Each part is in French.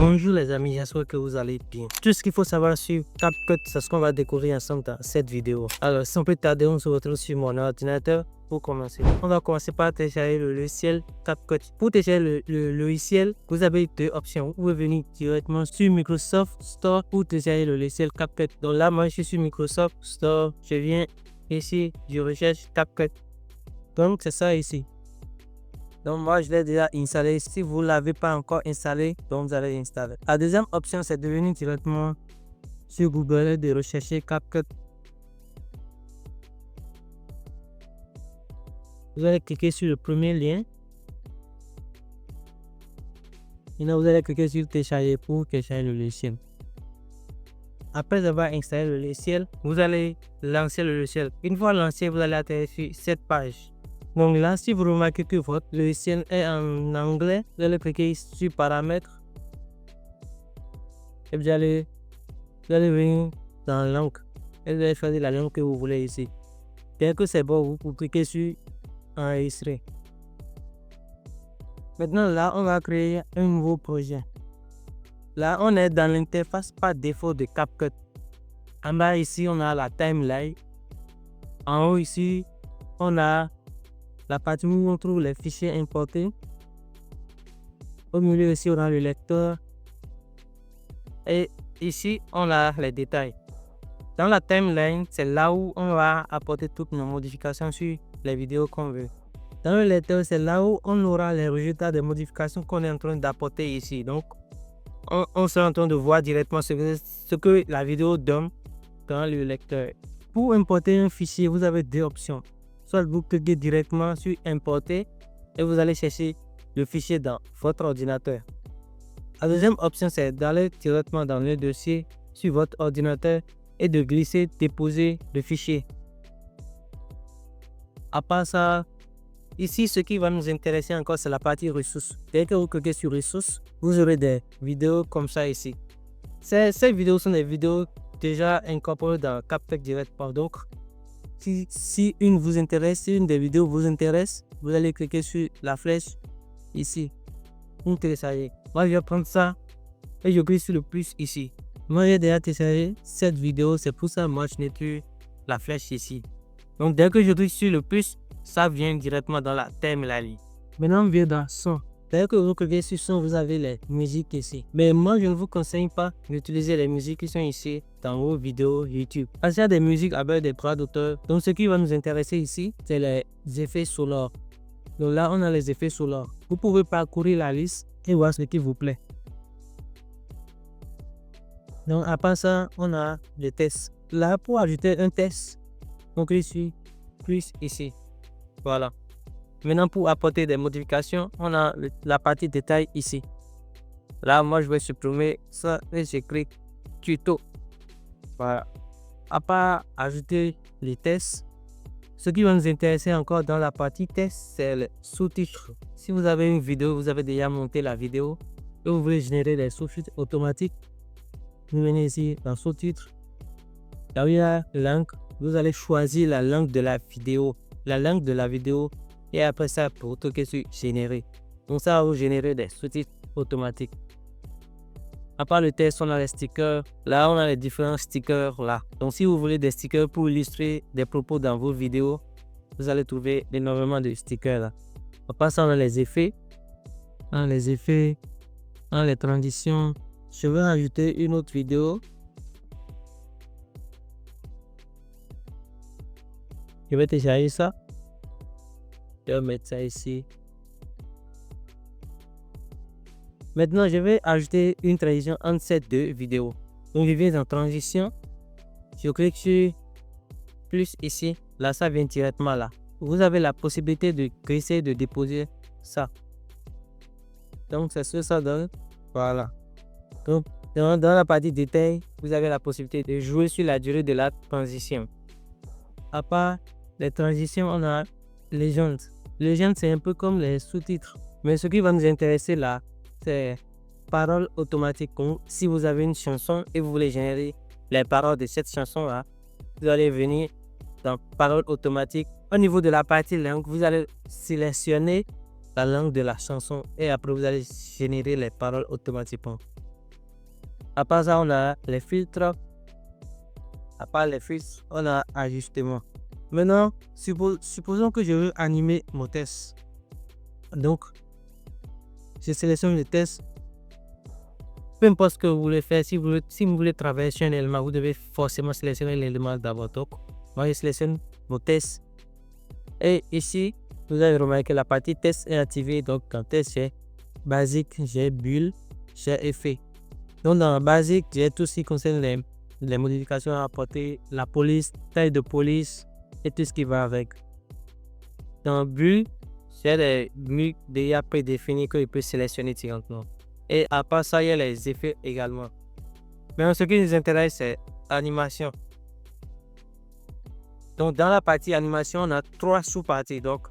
Bonjour les amis, j'espère que vous allez bien. Tout ce qu'il faut savoir sur CapCut, c'est ce qu'on va découvrir ensemble dans cette vidéo. Alors sans plus tarder, on se retrouve sur mon ordinateur pour commencer. On va commencer par télécharger le logiciel CapCut. Pour télécharger le logiciel, vous avez deux options. Vous pouvez venir directement sur Microsoft Store pour télécharger le logiciel CapCut. Donc là, moi je suis sur Microsoft Store. Je viens ici, je recherche CapCut. Donc c'est ça ici. Donc moi je l'ai déjà installé. Si vous ne l'avez pas encore installé, donc vous allez installer. La deuxième option, c'est de venir directement sur Google et de rechercher CapCut. Vous allez cliquer sur le premier lien. Maintenant vous allez cliquer sur télécharger pour télécharger le logiciel. Après avoir installé le logiciel, vous allez lancer le logiciel. Une fois lancé, vous allez atterrir sur cette page. Donc là, si vous remarquez que votre logiciel est en anglais, vous allez cliquer sur paramètres et vous allez venir dans la langue et vous allez choisir la langue que vous voulez ici. Dès que c'est bon, vous cliquez sur enregistrer. Maintenant là, on va créer un nouveau projet. Là, on est dans l'interface par défaut de CapCut. En bas ici, on a la timeline. En haut ici, on a la partie où on trouve les fichiers importés. Au milieu ici, on a le lecteur. Et ici, on a les détails. Dans la timeline, c'est là où on va apporter toutes nos modifications sur les vidéos qu'on veut. Dans le lecteur, c'est là où on aura les résultats des modifications qu'on est en train d'apporter ici. Donc, on sera en train de voir directement ce que la vidéo donne dans le lecteur. Pour importer un fichier, vous avez deux options. Soit vous cliquez directement sur importer et vous allez chercher le fichier dans votre ordinateur. La deuxième option, c'est d'aller directement dans le dossier sur votre ordinateur et de glisser, déposer le fichier. À part ça, ici, ce qui va nous intéresser encore, c'est la partie ressources. Dès que vous cliquez sur ressources, vous aurez des vidéos comme ça ici. Ces vidéos sont des vidéos déjà incorporées dans CapCut directement. Donc, si une vous intéresse, si une des vidéos vous intéresse, vous allez cliquer sur la flèche ici pour télécharger. Moi, je vais prendre ça et je clique sur le plus ici. Moi, j'ai déjà téléchargé cette vidéo, c'est pour ça moi je n'ai plus la flèche ici. Donc, dès que je clique sur le plus, ça vient directement dans la timeline. Maintenant, on vient dans son. Dès que vous cliquez sur son, vous avez les musiques ici. Mais moi, je ne vous conseille pas d'utiliser les musiques qui sont ici dans vos vidéos YouTube. Parce qu'il y a des musiques avec des droits d'auteur. Donc, ce qui va nous intéresser ici, c'est les effets sonores. Donc là, on a les effets sonores. Vous pouvez parcourir la liste et voir ce qui vous plaît. Donc, à part ça, on a les tests. Là, pour ajouter un test, on clique sur plus ici. Voilà. Maintenant, pour apporter des modifications, on a la partie détail ici. Là, moi, je vais supprimer ça et je clique tuto. Voilà. À part ajouter les tests, ce qui va nous intéresser encore dans la partie test, c'est le sous-titre. Si vous avez une vidéo, vous avez déjà monté la vidéo et vous voulez générer des sous-titres automatiques, vous venez ici dans sous-titres. Là où il y a la langue, vous allez choisir la langue de la vidéo. La langue de la vidéo. Et après ça, pour cliquer sur générer. Donc ça va vous générer des sous-titres automatiques. À part le test, on a les stickers. Là, on a les différents stickers là. Donc si vous voulez des stickers pour illustrer des propos dans vos vidéos, vous allez trouver énormément de stickers là. À part ça, on a les effets. On a les effets. On a les transitions. Je vais ajouter une autre vidéo. Je vais télécharger ça. Je vais mettre ça ici. Maintenant, je vais ajouter une transition entre ces deux vidéos. Donc, je viens dans transition. Je clique sur plus ici. Là, ça vient directement là. Vous avez la possibilité de glisser, de déposer ça. Donc, c'est ce que ça donne. Voilà. Donc, dans la partie détail, vous avez la possibilité de jouer sur la durée de la transition. À part les transitions, on a Legend. Legend, c'est un peu comme les sous-titres. Mais ce qui va nous intéresser là, c'est paroles automatiques. Si vous avez une chanson et vous voulez générer les paroles de cette chanson là, vous allez venir dans paroles automatiques. Au niveau de la partie langue, vous allez sélectionner la langue de la chanson et après vous allez générer les paroles automatiquement. À part ça, on a les filtres. À part les filtres, on a ajustement. Maintenant, supposons que je veux animer mon test. Donc, je sélectionne le test. Peu importe ce que vous voulez faire, si vous voulez travailler sur un élément, vous devez forcément sélectionner l'élément d'abord. Donc, moi, je sélectionne mon test. Et ici, vous avez remarqué que la partie test est activée. Donc, dans test, j'ai basique, j'ai bulle, j'ai effet. Donc, dans basique, j'ai tout ce qui concerne les modifications à apporter, la police, taille de police et tout ce qui va avec. Dans bulle, j'ai des bulles déjà prédéfinies que je peux sélectionner directement. Et à part ça, il y a les effets également. Mais ce qui nous intéresse, c'est animation. Donc, dans la partie animation, on a 3 sous-parties. Donc,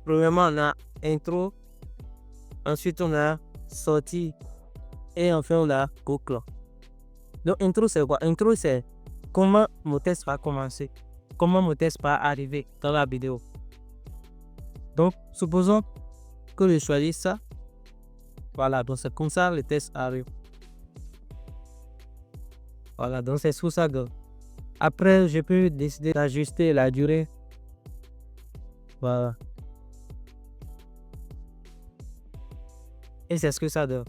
premièrement, on a intro. Ensuite, on a sortie. Et enfin, on a boucle. Donc, intro, c'est quoi? Intro, c'est comment mon test va commencer. Comment mon test va arriver dans la vidéo. Donc, supposons que je choisis ça. Voilà, donc c'est comme ça le test arrive. Voilà, donc c'est sous ça que. Après, je peux décider d'ajuster la durée. Voilà. Et c'est ce que ça donne.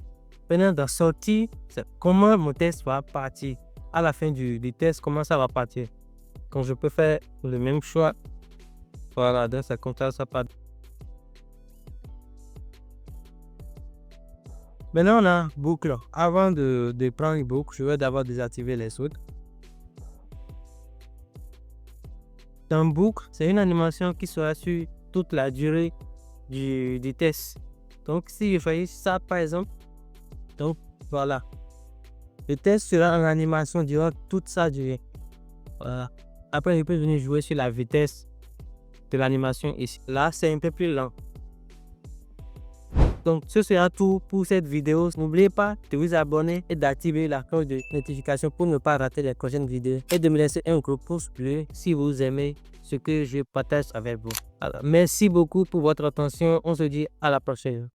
Maintenant, dans sortie, c'est comment mon test va partir. À la fin du test, comment ça va partir. Donc, je peux faire le même choix. Voilà, donc c'est comme ça part. Maintenant, on a boucle. Avant de prendre une boucle, je vais d'abord désactiver les autres. Dans boucle, c'est une animation qui sera sur toute la durée du test. Donc, si je fais ça, par exemple, donc voilà. Le test sera en animation durant toute sa durée. Voilà. Après, je peux venir jouer sur la vitesse de l'animation ici. Là, c'est un peu plus lent. Donc, ce sera tout pour cette vidéo. N'oubliez pas de vous abonner et d'activer la cloche de notification pour ne pas rater les prochaines vidéos. Et de me laisser un gros pouce bleu si vous aimez ce que je partage avec vous. Alors, merci beaucoup pour votre attention. On se dit à la prochaine.